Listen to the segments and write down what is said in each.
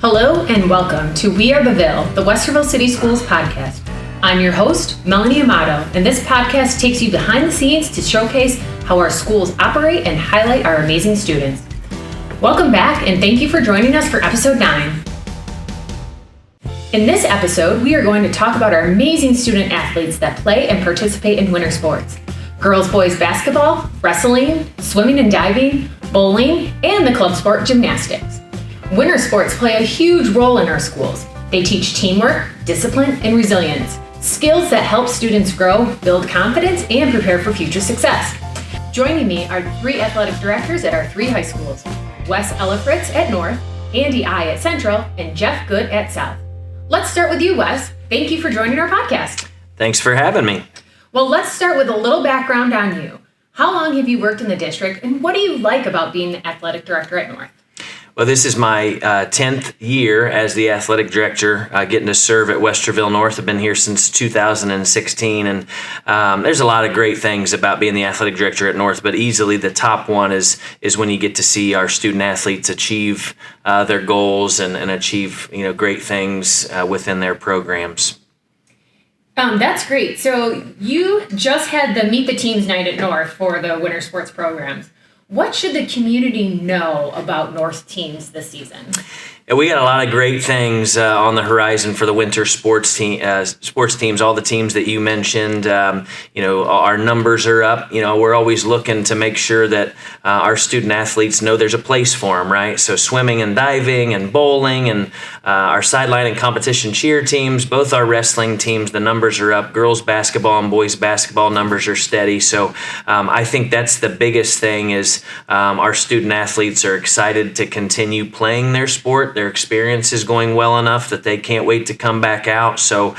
Hello and welcome to We Are the Ville, the Westerville City Schools podcast. I'm your host, Melanie Amato, and this podcast takes you behind the scenes to showcase how our schools operate and highlight our amazing students. Welcome back and thank you for joining us for episode 9. In this episode, we are going to talk about our amazing student athletes that play and participate in winter sports. Girls-boys basketball, wrestling, swimming and diving, bowling, and the club sport gymnastics. Winter sports play a huge role in our schools. They teach teamwork, discipline, and resilience, skills that help students grow, build confidence, and prepare for future success. Joining me are 3 athletic directors at our 3 high schools, Wes Elifritz at North, Andy I at Central, and Jeff Good at South. Let's start with you, Wes. Thank you for joining our podcast. Thanks for having me. Well, let's start with a little background on you. How long have you worked in the district, and what do you like about being the athletic director at North? Well, this is my 10th year as the athletic director, getting to serve at Westerville North. I've been here since 2016, and there's a lot of great things about being the athletic director at North, but easily the top one is when you get to see our student athletes achieve their goals and achieve great things within their programs. That's great. So you just had the Meet the Teams night at North for the winter sports programs. What should the community know about North teams this season? We got a lot of great things on the horizon for the winter sports teams. All the teams that you mentioned, our numbers are up. We're always looking to make sure that our student athletes know there's a place for them, right? So swimming and diving and bowling and our sideline and competition cheer teams, both our wrestling teams, the numbers are up. Girls basketball and boys basketball numbers are steady. So I think that's the biggest thing is our student athletes are excited to continue playing their sport. Their experience is going well enough that they can't wait to come back out. So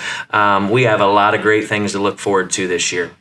we have a lot of great things to look forward to this year.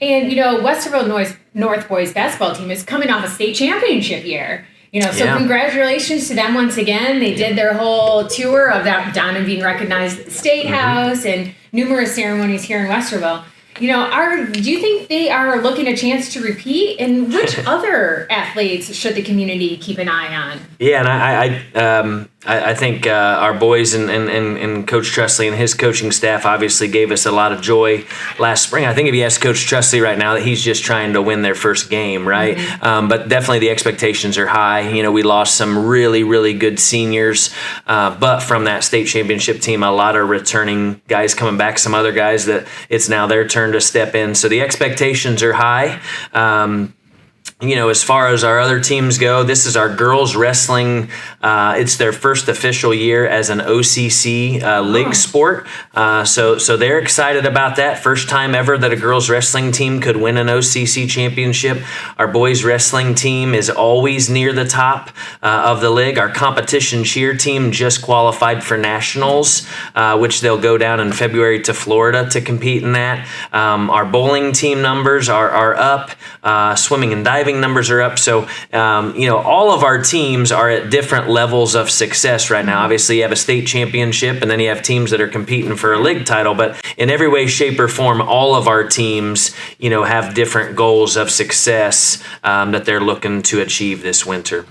And, Westerville North boys basketball team is coming off a state championship year. Congratulations to them once again. They did their whole tour of that Don being recognized at the State House and numerous ceremonies here in Westerville. Do you think they are looking a chance to repeat? And which other athletes should the community keep an eye on? Yeah, and I think our boys and Coach Trustley and his coaching staff obviously gave us a lot of joy last spring. I think if you ask Coach Trustley right now, that he's just trying to win their first game, right? Mm-hmm. But definitely the expectations are high. We lost some really, really good seniors, but from that state championship team, a lot of returning guys coming back, some other guys that it's now their turn to step in. So the expectations are high. As far as our other teams go, this is our girls wrestling. It's their first official year as an OCC league sport. So they're excited about that. First time ever that a girls wrestling team could win an OCC championship. Our boys wrestling team is always near the top of the league. Our competition cheer team just qualified for nationals, which they'll go down in February to Florida to compete in that. Our bowling team numbers are up. Swimming and diving numbers are up. So, all of our teams are at different levels of success right now. Obviously, you have a state championship, and then you have teams that are competing for a league title. But in every way, shape, or form, all of our teams, have different goals of success that they're looking to achieve this winter.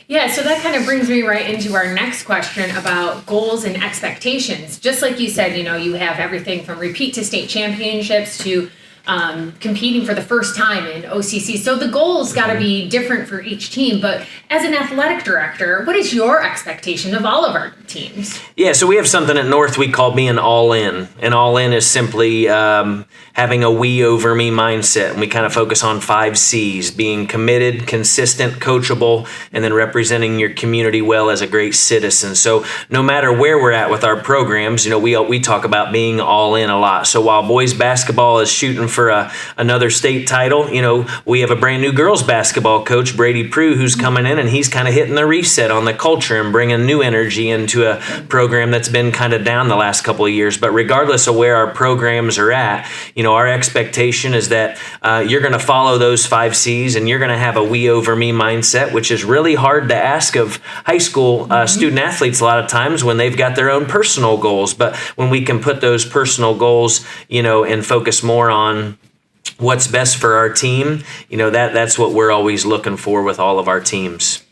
Yeah, so that kind of brings me right into our next question about goals and expectations. Just like you said, you have everything from repeat to state championships to competing for the first time in OCC. So the goals got to be different for each team. But as an athletic director, what is your expectation of all of our teams? Yeah, so we have something at North we call being all in. And all in is simply having a we over me mindset. And we kind of focus on 5 C's, being committed, consistent, coachable, and then representing your community well as a great citizen. So no matter where we're at with our programs, we talk about being all in a lot. So while boys basketball is shooting for another state title, we have a brand new girls basketball coach, Brady Prue, who's coming in and he's kind of hitting the reset on the culture and bringing new energy into a program that's been kind of down the last couple of years. But regardless of where our programs are at, our expectation is that you're going to follow those 5 C's and you're going to have a we over me mindset, which is really hard to ask of high school student athletes a lot of times when they've got their own personal goals. But when we can put those personal goals, and focus more on what's best for our team, that's what we're always looking for with all of our teams.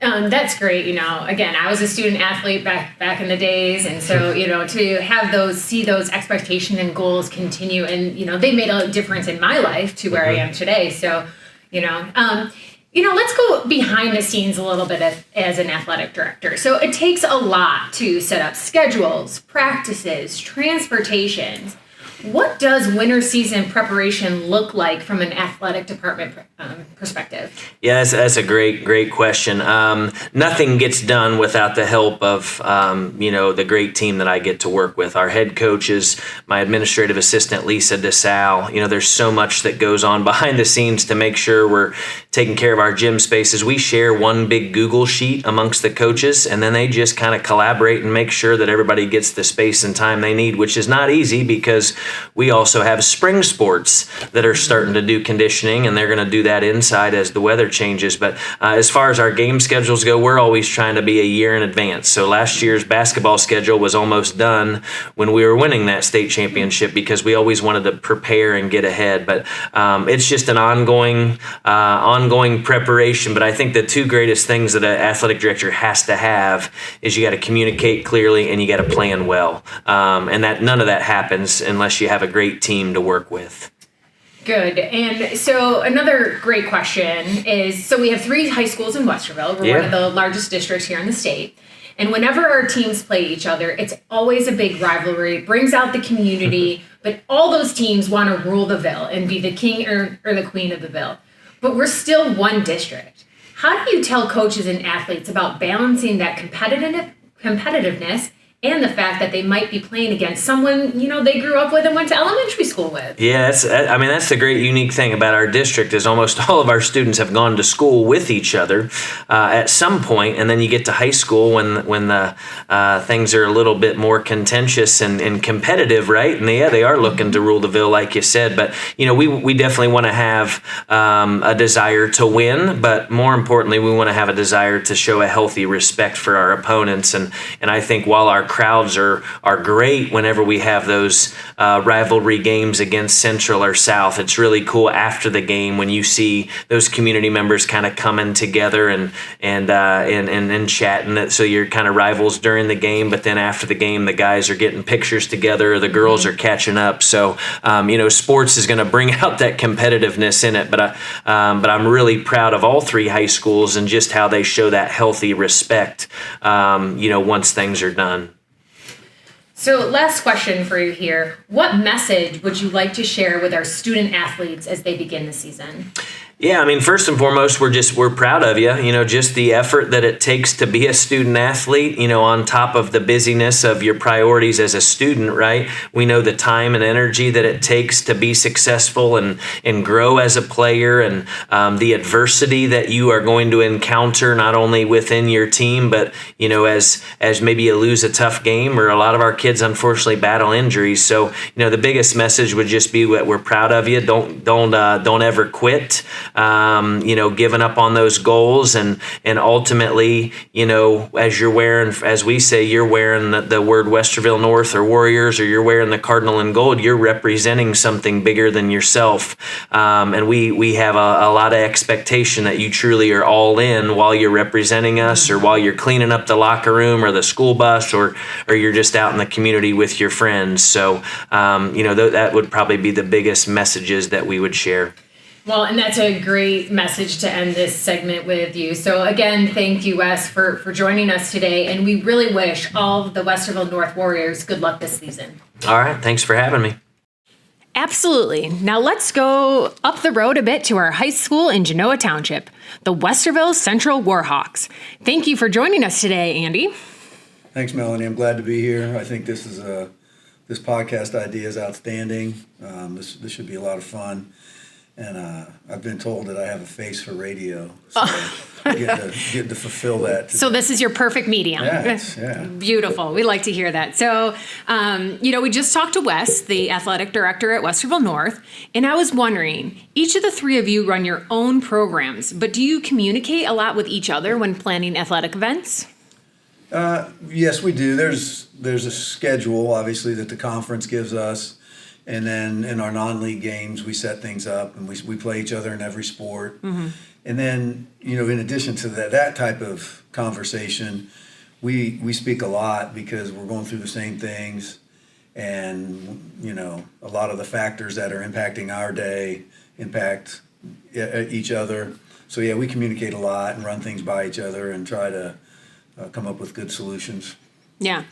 That's great. Again, I was a student athlete back in the days. And so, to have see those expectations and goals continue and, they made a difference in my life to where I am today. So, let's go behind the scenes a little bit as an athletic director. So it takes a lot to set up schedules, practices, transportations. What does winter season preparation look like from an athletic department perspective? Yeah, that's a great question. Nothing gets done without the help of, the great team that I get to work with. Our head coaches, my administrative assistant, Lisa DeSalle. There's so much that goes on behind the scenes to make sure we're taking care of our gym spaces. We share one big Google sheet amongst the coaches, and then they just kind of collaborate and make sure that everybody gets the space and time they need, which is not easy because we also have spring sports that are starting to do conditioning, and they're going to do that inside as the weather changes. But as far as our game schedules go, we're always trying to be a year in advance. So last year's basketball schedule was almost done when we were winning that state championship because we always wanted to prepare and get ahead. But it's just an ongoing preparation. But I think the two greatest things that an athletic director has to have is you got to communicate clearly and you got to plan well. And that none of that happens unless you have a great team to work with. Good. And so another great question is, so we have 3 high schools in Westerville. We're one of the largest districts here in the state. And whenever our teams play each other, it's always a big rivalry. It brings out the community, but all those teams want to rule the Ville and be the king or the queen of the Ville. But we're still one district. How do you tell coaches and athletes about balancing that competitiveness and the fact that they might be playing against someone, they grew up with and went to elementary school with? Yeah, that's the great unique thing about our district is almost all of our students have gone to school with each other at some point, and then you get to high school when the things are a little bit more contentious and competitive, right? And they are looking to rule the Ville, like you said. But, we definitely want to have a desire to win, but more importantly, we want to have a desire to show a healthy respect for our opponents. And I think while our crowds are great whenever we have those rivalry games against Central or South. It's really cool after the game when you see those community members kind of coming together and chatting. So you're kind of rivals during the game, but then after the game, the guys are getting pictures together, or the girls are catching up. So sports is going to bring out that competitiveness in it. But I'm really proud of all 3 high schools and just how they show that healthy respect. Once things are done. So last question for you here. What message would you like to share with our student athletes as they begin the season? Yeah, first and foremost, we're proud of you. Just the effort that it takes to be a student athlete, on top of the busyness of your priorities as a student, right? We know the time and energy that it takes to be successful and grow as a player, and the adversity that you are going to encounter not only within your team, but, as maybe you lose a tough game, or a lot of our kids unfortunately battle injuries. So, the biggest message would just be that we're proud of you. Don't ever quit. Giving up on those goals, and ultimately, as you're wearing, as we say, you're wearing the word Westerville North or Warriors, or you're wearing the Cardinal and Gold, you're representing something bigger than yourself. And we have a lot of expectation that you truly are all in while you're representing us, or while you're cleaning up the locker room or the school bus, or you're just out in the community with your friends. So, that would probably be the biggest messages that we would share. Well, and that's a great message to end this segment with you. So again, thank you, Wes, for joining us today. And we really wish all of the Westerville North Warriors good luck this season. All right. Thanks for having me. Absolutely. Now let's go up the road a bit to our high school in Genoa Township, the Westerville Central Warhawks. Thank you for joining us today, Andy. Thanks, Melanie. I'm glad to be here. I think this podcast idea is outstanding. This should be a lot of fun. And I've been told that I have a face for radio, so get to fulfill that today. So this is your perfect medium. Yeah. Beautiful. We like to hear that. So, we just talked to Wes, the athletic director at Westerville North, and I was wondering, each of the 3 of you run your own programs, but do you communicate a lot with each other when planning athletic events? Yes, we do. There's a schedule, obviously, that the conference gives us. And then in our non-league games, we set things up, and we play each other in every sport. And then, in addition to that type of conversation, we speak a lot because we're going through the same things. And, a lot of the factors that are impacting our day impact each other. So, yeah, we communicate a lot and run things by each other and try to come up with good solutions. Yeah.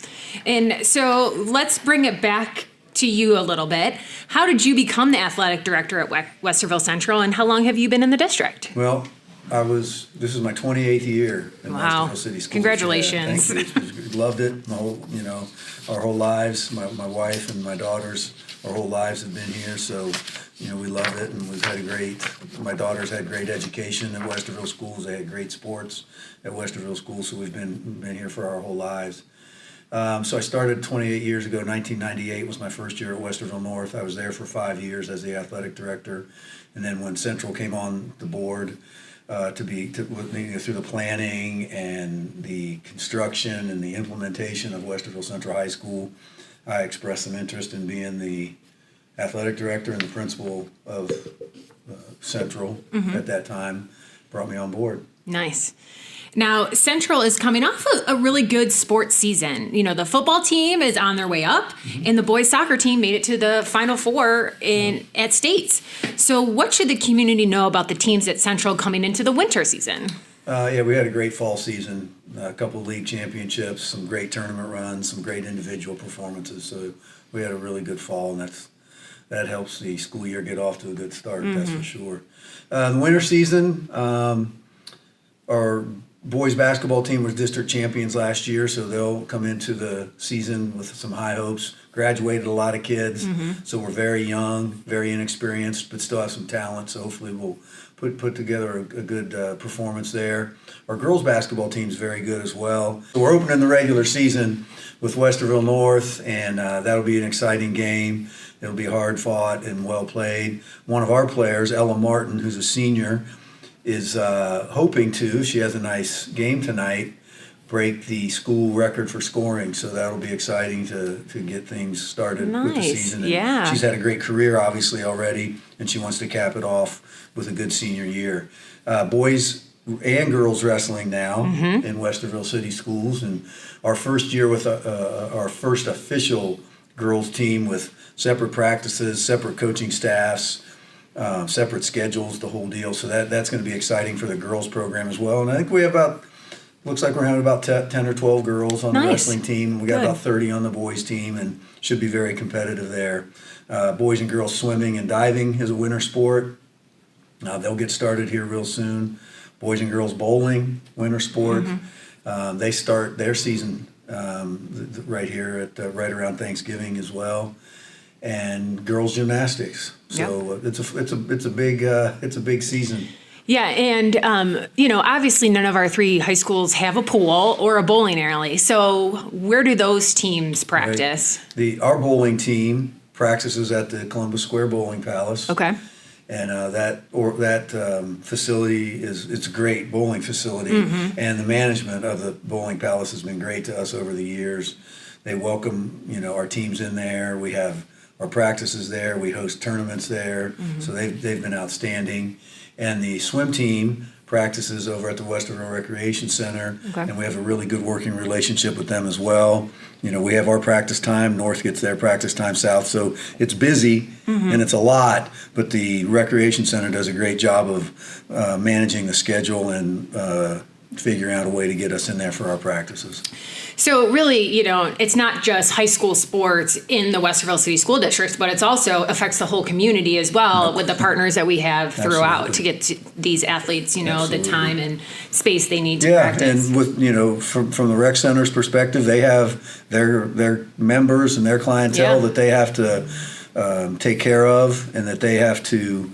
And so let's bring it back to you a little bit. How did you become the athletic director at Westerville Central, and how long have you been in the district? Well, this is my 28th year in Westerville City Schools. Congratulations. Yeah, thank you. Loved it. Our whole lives, my wife and my daughters, our whole lives have been here. So, we love it, and we've had my daughters had great education at Westerville Schools. They had great sports at Westerville Schools. So we've been here for our whole lives. So I started 28 years ago. 1998 was my first year at Westerville North. I was there for 5 years as the athletic director. And then when Central came on the board, through the planning and the construction and the implementation of Westerville Central High School, I expressed some interest in being the athletic director and the principal of Central at that time. Brought me on board. Nice. Now, Central is coming off a really good sports season. The football team is on their way up, and the boys soccer team made it to the Final Four at states. So what should the community know about the teams at Central coming into the winter season? Yeah, we had a great fall season, a couple of league championships, some great tournament runs, some great individual performances. So we had a really good fall, and that helps the school year get off to a good start, that's for sure. The winter season, our boys basketball team was district champions last year, so they'll come into the season with some high hopes. Graduated a lot of kids, so we're very young, very inexperienced, but still have some talent. So hopefully we'll put together a good performance there. Our girls basketball team is very good as well. So we're opening the regular season with Westerville North, and that'll be an exciting game. It'll be hard fought and well played. One of our players, Ella Martin, who's a senior, is hoping to, she has a nice game tonight, break the school record for scoring. So that'll be exciting to get things started with the season. And she's had a great career, obviously, already, and she wants to cap it off with a good senior year. Boys and girls wrestling now in Westerville City Schools. And our first year with our first official girls team with separate practices, separate coaching staffs, separate schedules, the whole deal. So that's going to be exciting for the girls program as well. And I think we have looks like we're having about 10 or 12 girls on the wrestling team. We got about 30 on the boys team, and should be very competitive there. Boys and girls swimming and diving is a winter sport. They'll get started here real soon. Boys and girls bowling, winter sport. They start their season right here right around Thanksgiving as well. And girls gymnastics. So it's a big season. Yeah, and obviously none of our 3 high schools have a pool or a bowling alley. So where do those teams practice? Right. Our bowling team practices at the Columbus Square Bowling Palace. Okay. And that facility it's a great bowling facility, and the management of the bowling palace has been great to us over the years. They welcome our teams in there. We have our practices there. We host tournaments there, so they've been outstanding. And the swim team practices over at the Westerville Recreation Center, and we have a really good working relationship with them as well. We have our practice time. North gets their practice time. South, so it's busy and it's a lot. But the Recreation Center does a great job of managing the schedule and figuring out a way to get us in there for our practices. So really, it's not just high school sports in the Westerville City School District, but it's also affects the whole community as well with the partners that we have throughout to get to these athletes, the time and space they need to practice. And with, from the rec center's perspective, they have their members and their clientele that they have to take care of, and that they have to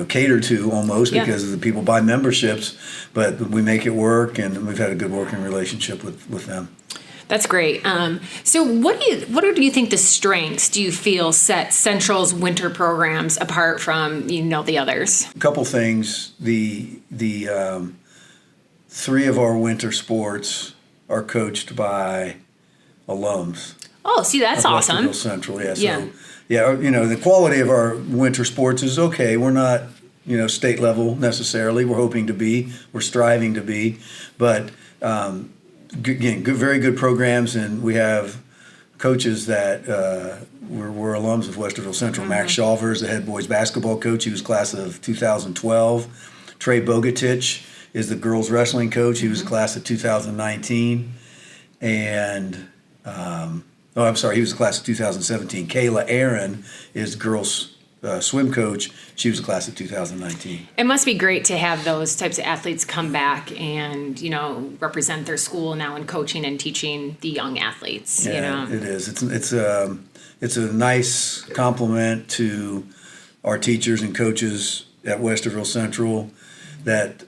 cater to almost because of the people buy memberships, but we make it work, and we've had a good working relationship with them. That's great. So what do you think the strengths do you feel set Central's winter programs apart from the others? A couple things. The 3 of our winter sports are coached by alums. Oh, see, that's awesome. Westerville Central, yeah. Yeah. So, yeah, the quality of our winter sports is okay. We're not, state level necessarily. We're hoping to be. We're striving to be. But, again, very good programs, and we have coaches that were alums of Westerville Central. Max Shalver is the head boys basketball coach. He was class of 2012. Trey Bogatich is the girls wrestling coach. He was class of 2019. And he was a class of 2017. Kayla Aaron is girls swim coach. She was a class of 2019. It must be great to have those types of athletes come back and, represent their school now in coaching and teaching the young athletes. Yeah, it is. It's a nice compliment to our teachers and coaches at Westerville Central that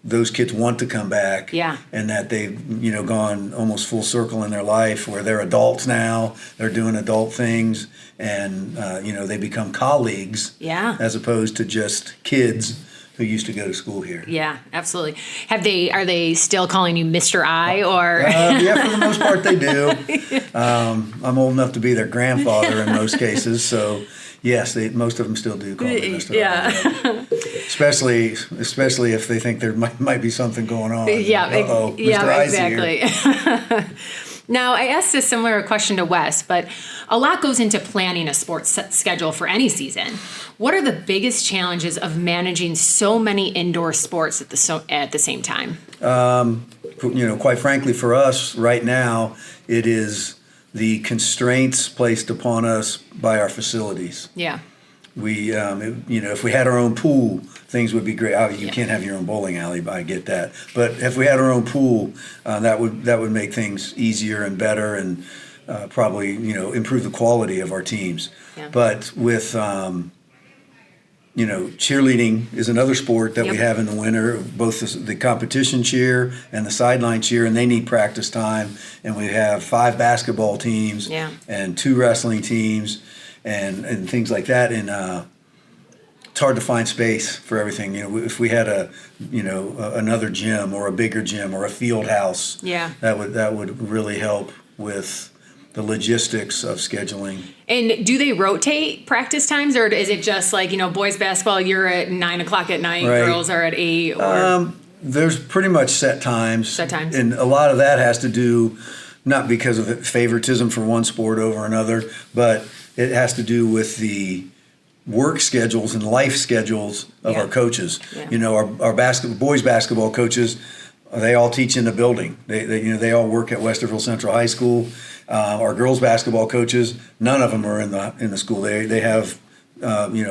those kids want to come back, and that they've gone almost full circle in their life where they're adults now, they're doing adult things, and they become colleagues, as opposed to just kids who used to go to school here. Yeah, absolutely. Are they still calling you Mr. I, or? Yeah, for the most part they do. I'm old enough to be their grandfather in most cases, so yes, most of them still do call me Mr. I. Especially if they think there might be something going on. Mr. I's exactly. Now, I asked a similar question to Wes, but a lot goes into planning a sports schedule for any season. What are the biggest challenges of managing so many indoor sports at the same time? Quite frankly, for us right now, it is the constraints placed upon us by our facilities. Yeah. We, if we had our own pool, things would be great. You can't have your own bowling alley, I get that. But if we had our own pool, that would make things easier and better, and probably improve the quality of our teams. Yeah. But with cheerleading is another sport that we have in the winter, both the competition cheer and the sideline cheer, and they need practice time. And we have 5 basketball teams and 2 wrestling teams and things like that. And it's hard to find space for everything. If we had another gym or a bigger gym or a field house, that would really help with the logistics of scheduling. And do they rotate practice times, or is it just like, boys basketball, you're at 9:00 at night, girls are at 8? Or there's pretty much set times. Set times. And a lot of that has to do not because of favoritism for one sport over another, but it has to do with the work schedules and life schedules of our coaches. Yeah. Our boys basketball coaches, they all teach in the building. They all work at Westerville Central High School. Our girls basketball coaches, none of them are in the school. They have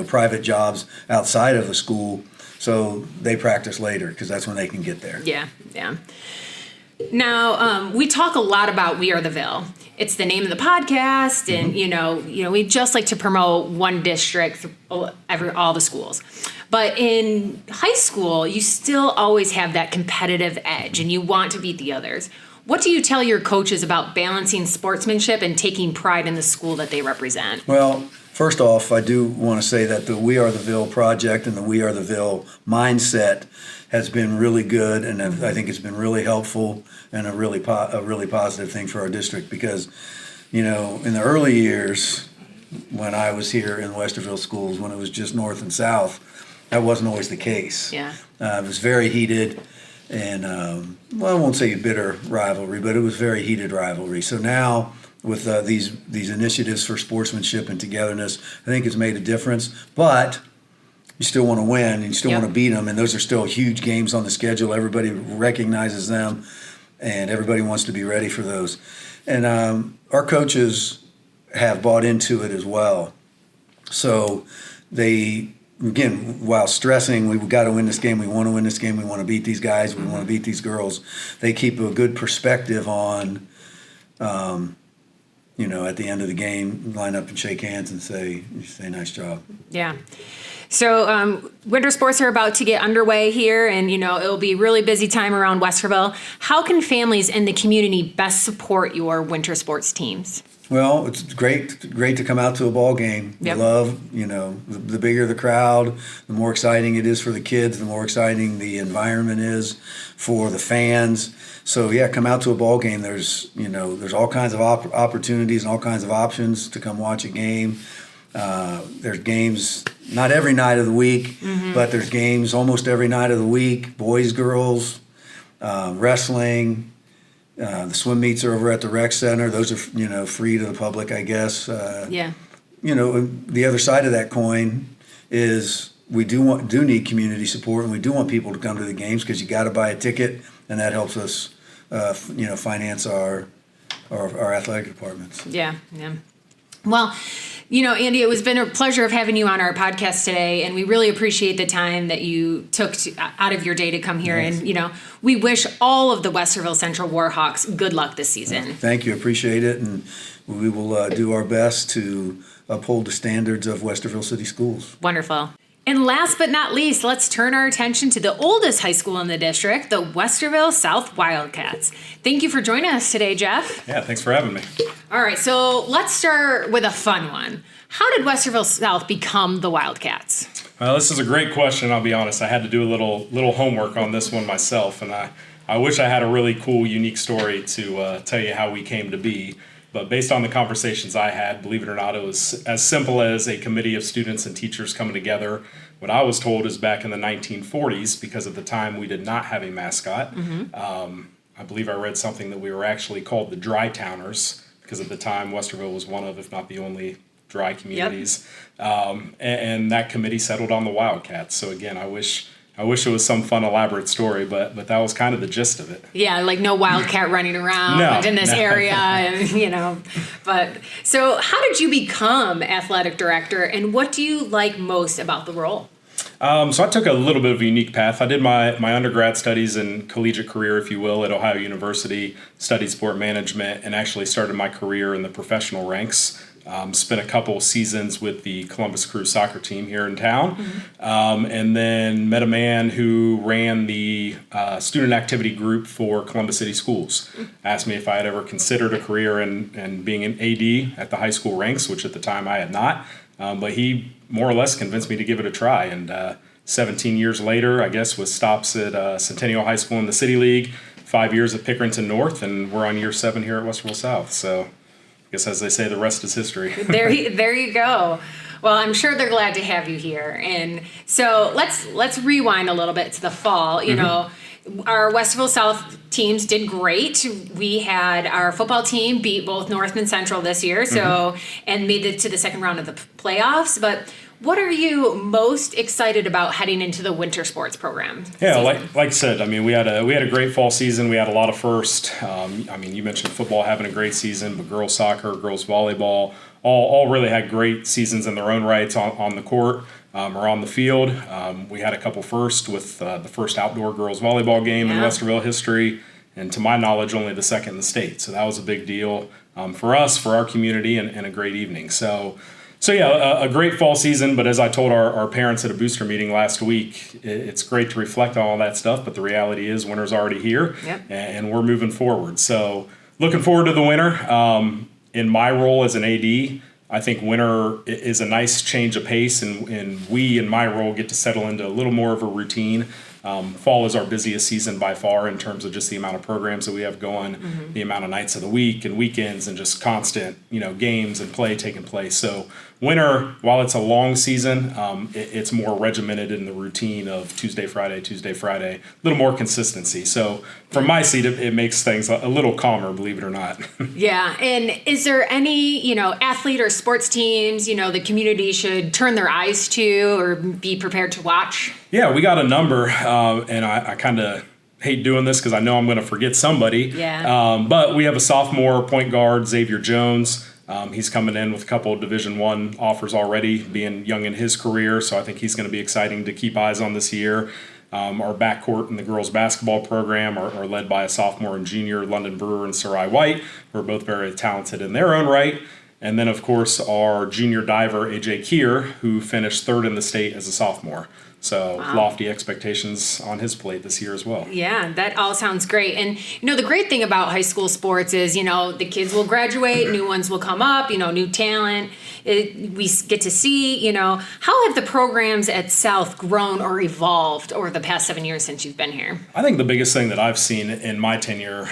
private jobs outside of the school, so they practice later because that's when they can get there. Yeah. Now, we talk a lot about We Are the Ville. It's the name of the podcast, and we just like to promote one district, all the schools. But in high school, you still always have that competitive edge, and you want to beat the others. What do you tell your coaches about balancing sportsmanship and taking pride in the school that they represent? Well, first off, I do want to say that the We Are the Ville project and the We Are the Ville mindset has been really good, and I think it's been really helpful and a really positive thing for our district because, in the early years when I was here in Westerville schools, when it was just north and south, that wasn't always the case. Yeah. It was very heated. And, I won't say bitter rivalry, but it was very heated rivalry. So now with these initiatives for sportsmanship and togetherness, I think it's made a difference. But you still want to win, and you still want to beat them, and those are still huge games on the schedule. Everybody recognizes them, and everybody wants to be ready for those. And our coaches have bought into it as well. So they... Again, while stressing, we've got to win this game, we want to win this game, we want to beat these guys, we want to beat these girls, they keep a good perspective on, at the end of the game, line up and shake hands and say nice job. Yeah. So winter sports are about to get underway here, and it'll be a really busy time around Westerville. How can families in the community best support your winter sports teams? Well, it's great to come out to a ball game. Yep. We love, the bigger the crowd, the more exciting it is for the kids, the more exciting the environment is for the fans. So yeah, come out to a ball game. There's all kinds of opportunities and all kinds of options to come watch a game. There's games not every night of the week, but there's games almost every night of the week. Boys, girls, wrestling. The swim meets are over at the rec center. Those are free to the public, I guess. Yeah. The other side of that coin is we do need community support, and we do want people to come to the games because you got to buy a ticket, and that helps us, finance our athletic departments. Yeah. Well, Andy, it's been a pleasure of having you on our podcast today, and we really appreciate the time that you took out of your day to come here. Yes. And, we wish all of the Westerville Central Warhawks good luck this season. Thank you. Appreciate it. And we will do our best to uphold the standards of Westerville City Schools. Wonderful. And last but not least, let's turn our attention to the oldest high school in the district, the Westerville South Wildcats. Thank you for joining us today, Jeff. Yeah, thanks for having me. All right, so let's start with a fun one. How did Westerville South become the Wildcats? Well, this is a great question, I'll be honest. I had to do a little homework on this one myself, and I wish I had a really cool, unique story to tell you how we came to be. But based on the conversations I had, believe it or not, it was as simple as a committee of students and teachers coming together. What I was told is back in the 1940s, because at the time we did not have a mascot. I believe I read something that we were actually called the Dry Towners, because at the time Westerville was one of, if not the only, dry communities. Yep. And that committee settled on the Wildcats. So again, I wish it was some fun, elaborate story, but that was kind of the gist of it. Yeah, like no wildcat running around in this area, and But so, how did you become athletic director, and what do you like most about the role? So I took a little bit of a unique path. I did my undergrad studies and collegiate career, if you will, at Ohio University, studied sport management, and actually started my career in the professional ranks. Spent a couple seasons with the Columbus Crew soccer team here in town, and then met a man who ran the student activity group for Columbus City Schools. Asked me if I had ever considered a career in being an AD at the high school ranks, which at the time I had not, but he more or less convinced me to give it a try. And 17 years later, I guess, with stops at Centennial High School in the City League, 5 years at Pickerington North, and we're on year 7 here at Westerville South. So I guess, as they say, the rest is history. There you go. Well, I'm sure they're glad to have you here. And so let's rewind a little bit to the fall. Our Westerville South teams did great. We had our football team beat both Northman Central this year, and made it to the second round of the playoffs. But what are you most excited about heading into the winter sports program? Yeah, like I said, we had a great fall season. We had a lot of firsts. You mentioned football having a great season, but girls soccer, girls volleyball, all really had great seasons in their own rights on the court or on the field. We had a couple firsts with the first outdoor girls volleyball game in Westerville history, and to my knowledge, only the second in the state. So that was a big deal for us, for our community, and a great evening. So yeah, a great fall season, but as I told our parents at a booster meeting last week, it's great to reflect on all that stuff, but the reality is winter's already here, and we're moving forward. So looking forward to the winter. In my role as an AD, I think winter is a nice change of pace, and we, in my role, get to settle into a little more of a routine. Fall is our busiest season by far in terms of just the amount of programs that we have going, the amount of nights of the week and weekends, and just constant, games and play taking place. So winter, while it's a long season, it's more regimented in the routine of Tuesday, Friday, a little more consistency. So from my seat, it makes things a little calmer, believe it or not. Yeah. And is there any, athlete or sports teams, the community should turn their eyes to or be prepared to watch? Yeah, we got a number, and I kind of hate doing this because I know I'm going to forget somebody. Yeah. But we have a sophomore point guard, Xavier Jones. He's coming in with a couple of Division I offers already, being young in his career, so I think he's going to be exciting to keep eyes on this year. Our backcourt in the girls basketball program are led by a sophomore and junior, London Brewer and Sarai White, who are both very talented in their own right. And then, of course, our junior diver, AJ Kier, who finished third in the state as a sophomore. So lofty expectations on his plate this year as well. Yeah, that all sounds great. And, the great thing about high school sports is, the kids will graduate, new ones will come up, new talent. We get to see, how have the programs at South grown or evolved over the past 7 years since you've been here? I think the biggest thing that I've seen in my tenure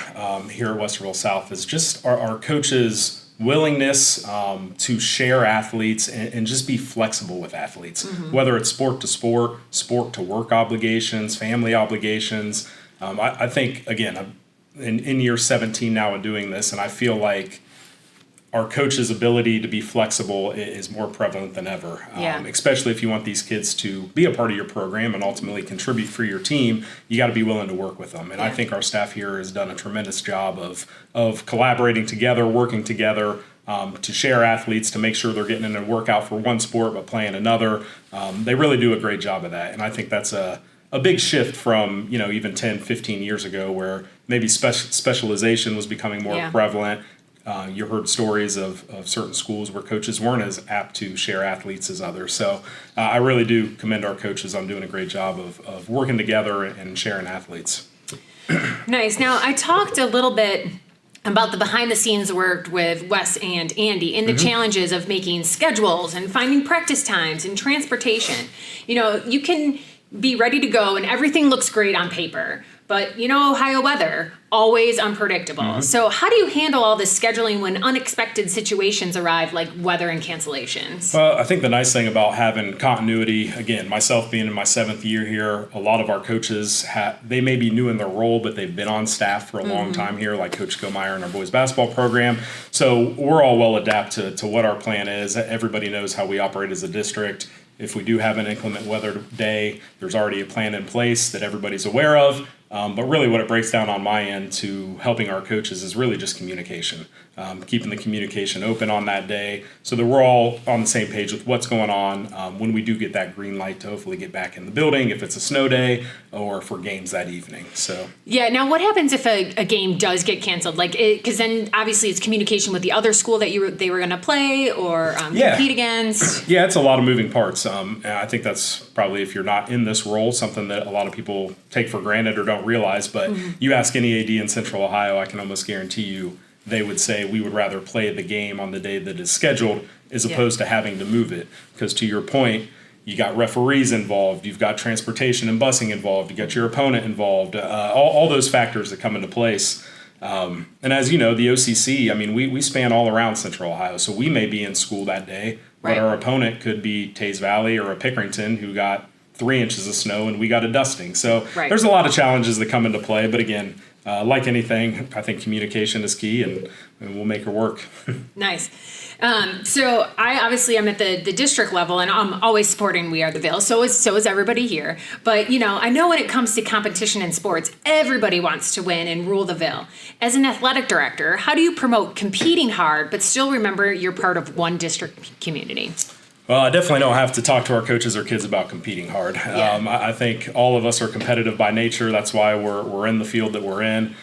here at Westerville South is just our coaches' willingness to share athletes and just be flexible with athletes, whether it's sport to sport, sport to work obligations, family obligations. I think, again, I'm in year 17 now of doing this, and I feel like our coaches' ability to be flexible is more prevalent than ever, especially if you want these kids to be a part of your program and ultimately contribute for your team. You got to be willing to work with them. And I think our staff here has done a tremendous job of collaborating together, working together to share athletes, to make sure they're getting in a workout for one sport but playing another. They really do a great job of that. And I think that's a big shift from, even 10, 15 years ago, where maybe specialization was becoming more prevalent. You heard stories of certain schools where coaches weren't as apt to share athletes as others. So I really do commend our coaches on doing a great job of working together and sharing athletes. Nice. Now, I talked a little bit about the behind-the-scenes work with Wes and Andy and the challenges of making schedules and finding practice times and transportation. You can be ready to go and everything looks great on paper, but Ohio weather, always unpredictable. So how do you handle all this scheduling when unexpected situations arrive, like weather and cancellations? Well, I think the nice thing about having continuity, again, myself being in my 7th year here, a lot of our coaches, they may be new in their role, but they've been on staff for a long time here, like Coach Gomeyer in our boys basketball program. So we're all well adapted to what our plan is. Everybody knows how we operate as a district. If we do have an inclement weather day, there's already a plan in place that everybody's aware of. But really what it breaks down on my end to helping our coaches is really just communication, keeping the communication open on that day so that we're all on the same page with what's going on when we do get that green light to hopefully get back in the building, if it's a snow day or for games that evening. So yeah, now what happens if a game does get canceled? Because then obviously it's communication with the other school that they were going to play or compete against. Yeah, it's a lot of moving parts. And I think that's probably, if you're not in this role, something that a lot of people take for granted or don't realize. But you ask any AD in Central Ohio, I can almost guarantee you they would say we would rather play the game on the day that is scheduled as opposed to having to move it. Because to your point, you got referees involved, you've got transportation and busing involved, you got your opponent involved, all those factors that come into place. And as you know, the OCC, we span all around Central Ohio, so we may be in school that day, but our opponent could be Taze Valley or a Pickerington who got 3 inches of snow and we got a dusting. So there's a lot of challenges that come into play, but again, like anything, I think communication is key and we'll make her work. Nice. So I'm at the district level and I'm always supporting We Are the Ville. So is everybody here. But, I know when it comes to competition in sports, everybody wants to win and rule the Ville. As an athletic director, how do you promote competing hard, but still remember you're part of one district community? Well, I definitely don't have to talk to our coaches or kids about competing hard. I think all of us are competitive by nature. That's why we're in the field that we're in.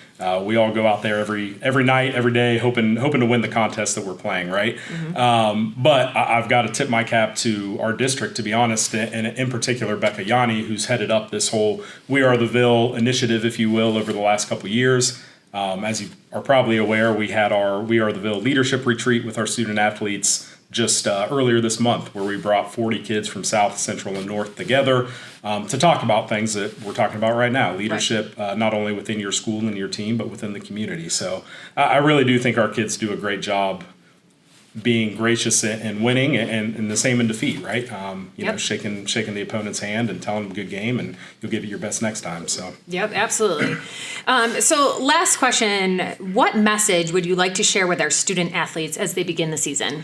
We all go out there every night, every day, hoping to win the contest that we're playing, right? But I've got to tip my cap to our district, to be honest, and in particular Becca Yanni, who's headed up this whole We Are the Ville initiative, if you will, over the last couple of years. As you are probably aware, we had our We Are the Ville leadership retreat with our student athletes just earlier this month, where we brought 40 kids from South, Central, and North together to talk about things that we're talking about right now, leadership, not only within your school and your team, but within the community. So I really do think our kids do a great job being gracious and winning, and the same in defeat, right? Shaking the opponent's hand and telling them good game, and you'll give it your best next time. So yep, absolutely. So last question, what message would you like to share with our student athletes as they begin the season?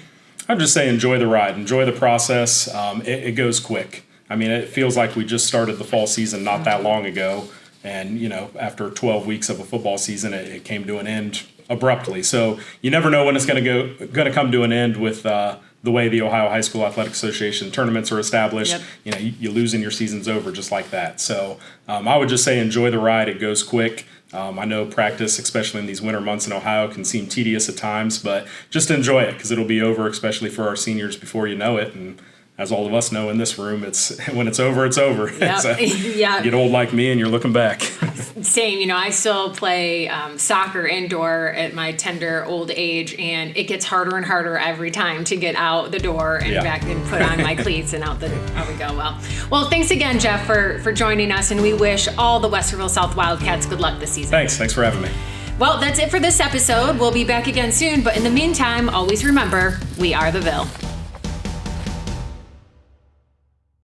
I'd just say enjoy the ride, enjoy the process. It goes quick. It feels like we just started the fall season not that long ago, and after 12 weeks of a football season, it came to an end abruptly. So you never know when it's going to come to an end with the way the Ohio High School Athletic Association tournaments are established. You lose and your season's over just like that. So I would just say enjoy the ride. It goes quick. I know practice, especially in these winter months in Ohio, can seem tedious at times, but just enjoy it because it'll be over, especially for our seniors, before you know it. And as all of us know in this room, it's when it's over, it's over. Yep. So Yeah. you get old like me and you're looking back. Same, I still play soccer indoor at my tender old age, and it gets harder and harder every time to get out the door and back and put on my cleats and out we go. Well, thanks again, Jeff, for joining us, and we wish all the Westerville South Wildcats good luck this season. Thanks for having me. Well, that's it for this episode. We'll be back again soon, but in the meantime, always remember, we are the Ville.